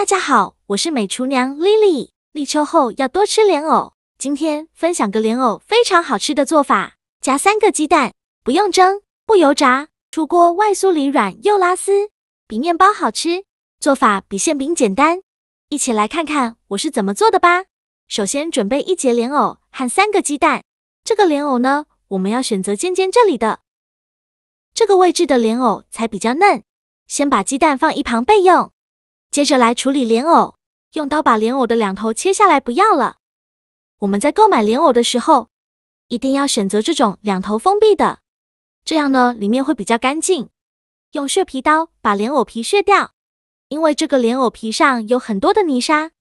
大家好，我是美厨娘 Lily。立秋后要多吃莲藕，今天分享个莲藕非常好吃的做法。加3个鸡蛋，不用蒸，不油炸，出锅外酥里软又拉丝，比面包好吃。做法比馅饼简单，一起来看看我是怎么做的吧。首先准备1节莲藕和3个鸡蛋。这个莲藕呢，我们要选择尖尖这里的，这个位置的莲藕才比较嫩。先把鸡蛋放一旁备用。接着来处理莲藕，用刀把莲藕的2头切下来不要了。我们在购买莲藕的时候，一定要选择这种2头封闭的，这样呢里面会比较干净。用削皮刀把莲藕皮削掉，因为这个莲藕皮上有很多的泥沙，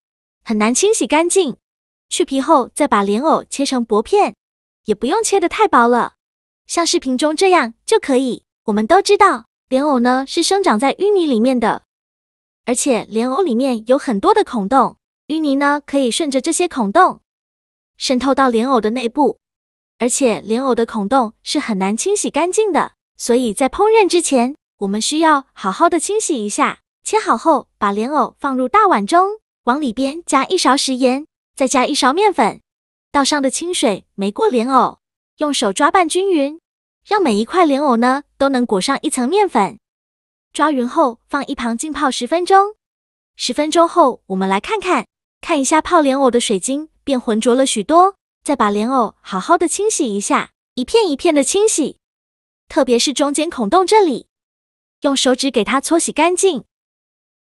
很难清洗干净。去皮后再把莲藕切成薄片，也不用切得太薄了，像视频中这样就可以。我们都知道莲藕呢是生长在淤泥里面的，而且莲藕里面有很多的孔洞，淤泥呢可以顺着这些孔洞渗透到莲藕的内部，而且莲藕的孔洞是很难清洗干净的，所以在烹饪之前，我们需要好好的清洗一下。切好后，把莲藕放入大碗中，往里边加1勺食盐，再加1勺面粉，倒上的清水没过莲藕，用手抓拌均匀，让每一块莲藕呢都能裹上1层面粉。抓匀后放一旁浸泡10分钟。10分钟后，我们来看一下泡莲藕的水晶变浑浊了许多。再把莲藕好好的清洗一下，一片一片的清洗，特别是中间孔洞这里，用手指给它搓洗干净。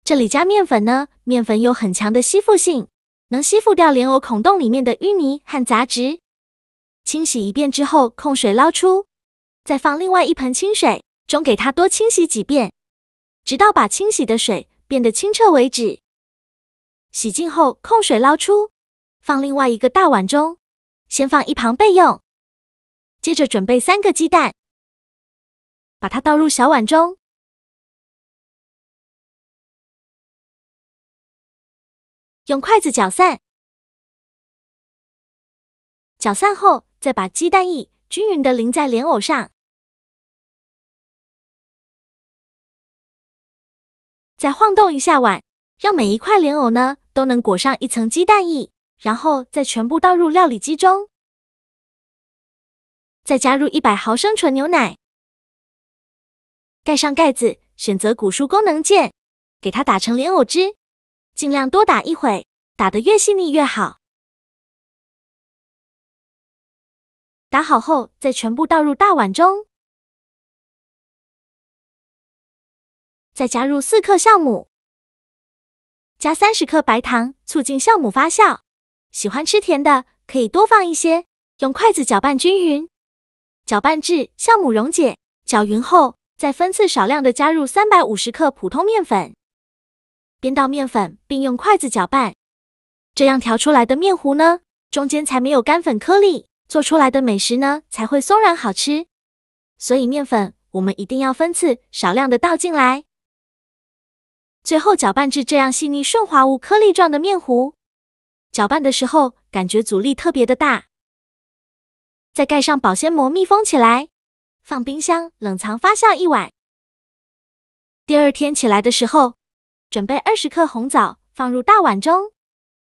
这里加面粉呢，面粉有很强的吸附性，能吸附掉莲藕孔洞里面的淤泥和杂质。清洗一遍之后，控水捞出，再放另外一盆清水中给它多清洗几遍，直到把清洗的水变得清澈为止。洗净后控水捞出，放另外一个大碗中，先放一旁备用。接着准备3个鸡蛋，把它倒入小碗中，用筷子搅散。搅散后，再把鸡蛋液均匀地淋在莲藕上，再晃动一下碗，让每一块莲藕呢都能裹上1层鸡蛋液，然后再全部倒入料理机中。再加入100毫升纯牛奶，盖上盖子，选择古树功能键，给它打成莲藕汁，尽量多打一会，打得越细腻越好。打好后，再全部倒入大碗中，再加入4克酵母，加30克白糖，促进酵母发酵。喜欢吃甜的，可以多放一些。用筷子搅拌均匀，搅拌至酵母溶解。搅匀后，再分次少量的加入350克普通面粉，边倒面粉并用筷子搅拌，这样调出来的面糊呢，中间才没有干粉颗粒，做出来的美食呢才会松软好吃。所以面粉我们一定要分次少量的倒进来。最后搅拌至这样细腻顺滑无颗粒状的面糊，搅拌的时候感觉阻力特别的大。再盖上保鲜膜密封起来，放冰箱冷藏发酵1晚。第2天起来的时候，准备20克红枣放入大碗中，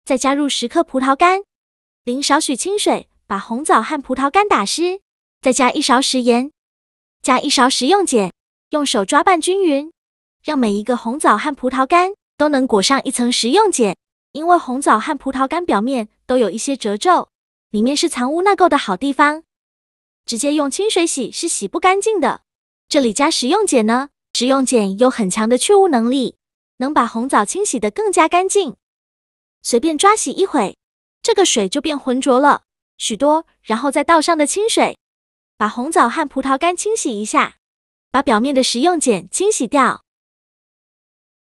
再加入10克葡萄干，淋少许清水把红枣和葡萄干打湿，再加1勺食盐，加1勺食用碱，用手抓拌均匀，让每一个红枣和葡萄干都能裹上1层食用碱。因为红枣和葡萄干表面都有一些褶皱，里面是藏污纳垢的好地方，直接用清水洗是洗不干净的。这里加食用碱呢，食用碱有很强的去污能力，能把红枣清洗得更加干净。随便抓洗一会，这个水就变浑浊了许多，然后再倒上的清水，把红枣和葡萄干清洗一下，把表面的食用碱清洗掉。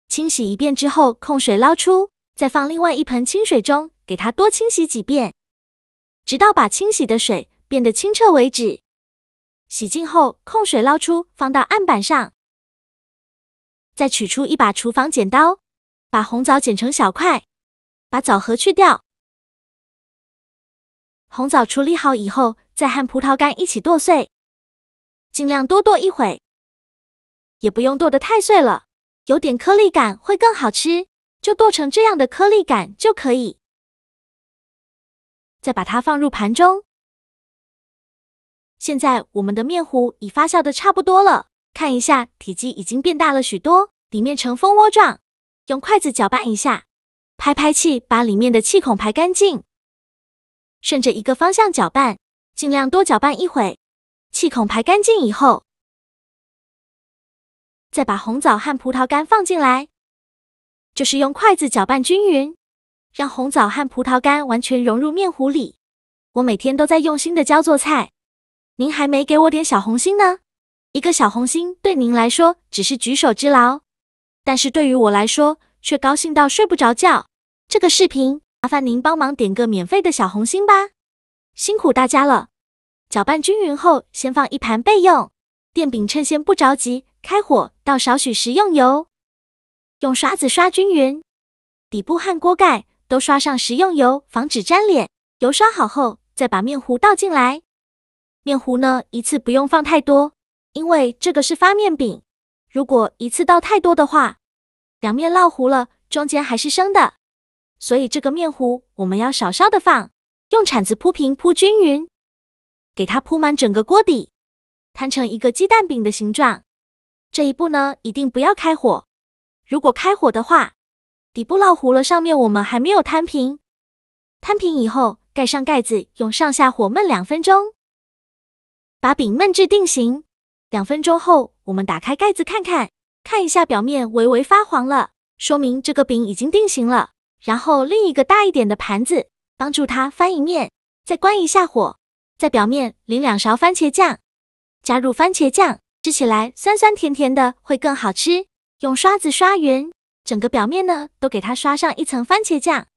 清洗一遍之后，控水捞出，再放另外一盆清水中，给它多清洗几遍，直到把清洗的水变得清澈为止。洗净后，控水捞出，放到案板上。再取出一把厨房剪刀，把红枣剪成小块，把枣核去掉。红枣处理好以后，再和葡萄干一起剁碎，尽量多剁一会，也不用剁得太碎了，有点颗粒感会更好吃。就剁成这样的颗粒感就可以。再把它放入盘中。现在我们的面糊已发酵的差不多了，看一下体积已经变大了许多，里面呈蜂窝状。用筷子搅拌一下，拍拍气，把里面的气孔排干净。顺着一个方向搅拌，尽量多搅拌一会。气孔排干净以后，再把红枣和葡萄干放进来，就是用筷子搅拌均匀，让红枣和葡萄干完全融入面糊里。我每天都在用心的教做菜，您还没给我点小红心呢？一个小红心对您来说只是举手之劳，但是对于我来说却高兴到睡不着觉。这个视频麻烦您帮忙点个免费的小红心吧，辛苦大家了。搅拌均匀后，先放一盘备用。电饼趁先不着急，开火倒少许食用油，用刷子刷均匀，底部和锅盖都刷上食用油，防止粘连。油刷好后，再把面糊倒进来。面糊呢，一次不用放太多，因为这个是发面饼。如果一次倒太多的话，两面烙糊了，中间还是生的。所以这个面糊我们要少少的放，用铲子铺平铺均匀，给它铺满整个锅底，摊成一个鸡蛋饼的形状。这一步呢，一定不要开火。如果开火的话，底部烙糊了，上面我们还没有摊平。摊平以后，盖上盖子，用上下火焖2分钟，把饼焖至定型。2分钟后，我们打开盖子看看，看一下表面微微发黄了，说明这个饼已经定型了。然后另一个大一点的盘子，帮助它翻一面，再关一下火，在表面淋2勺番茄酱，加入番茄酱，吃起来酸酸甜甜的，会更好吃。用刷子刷匀，整个表面呢都给它刷上一层番茄酱。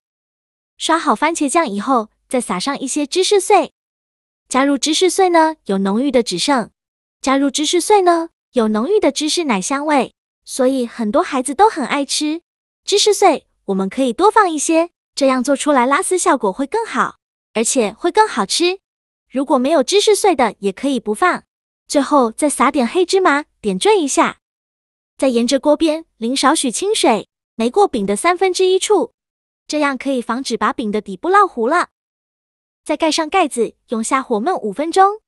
刷好番茄酱以后，再撒上一些芝士碎。加入芝士碎呢，有浓郁的脂胜；加入芝士碎呢，有浓郁的芝士奶香味，所以很多孩子都很爱吃。芝士碎我们可以多放一些，这样做出来拉丝效果会更好，而且会更好吃。如果没有芝士碎的，也可以不放。最后再撒点黑芝麻，点缀一下。再沿着锅边淋少许清水，没过饼的1/3处，这样可以防止把饼的底部烙糊了。再盖上盖子，用下火焖5分钟，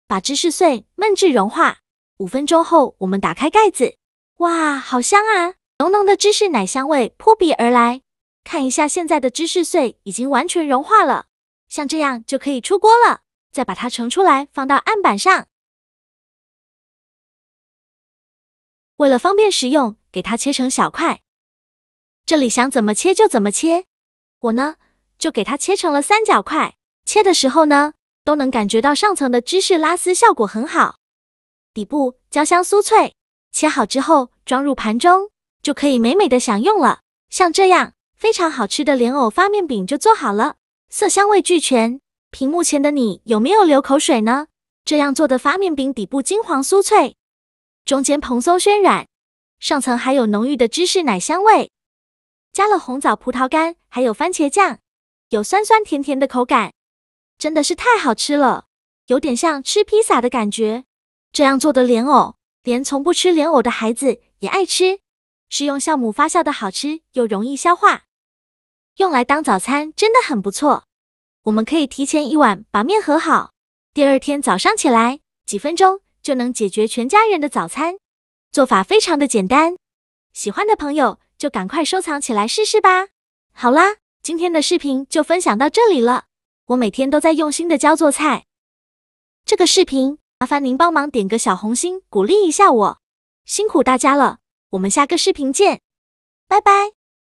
把芝士碎焖至融化。5分钟后，我们打开盖子，哇，好香啊！浓浓的芝士奶香味扑鼻而来。看一下现在的芝士碎已经完全融化了，像这样就可以出锅了。再把它盛出来，放到案板上。为了方便食用，给它切成小块。这里想怎么切就怎么切，我呢就给它切成了3角块。切的时候呢，都能感觉到上层的芝士拉丝效果很好，底部焦香酥脆。切好之后装入盘中，就可以美美的享用了。像这样非常好吃的莲藕发面饼就做好了，色香味俱全。屏幕前的你有没有流口水呢？这样做的发面饼底部金黄酥脆，中间蓬松暄软，上层还有浓郁的芝士奶香味，加了红枣、葡萄干还有番茄酱，有酸酸甜甜的口感，真的是太好吃了，有点像吃披萨的感觉。这样做的莲藕，连从不吃莲藕的孩子也爱吃，是用酵母发酵的，好吃又容易消化，用来当早餐真的很不错。我们可以提前1晚把面和好，第2天早上起来，几分钟就能解决全家人的早餐。做法非常的简单，喜欢的朋友就赶快收藏起来试试吧。好啦，今天的视频就分享到这里了。我每天都在用心的教做菜，这个视频麻烦您帮忙点个小红心，鼓励一下我，辛苦大家了。我们下个视频见，拜拜。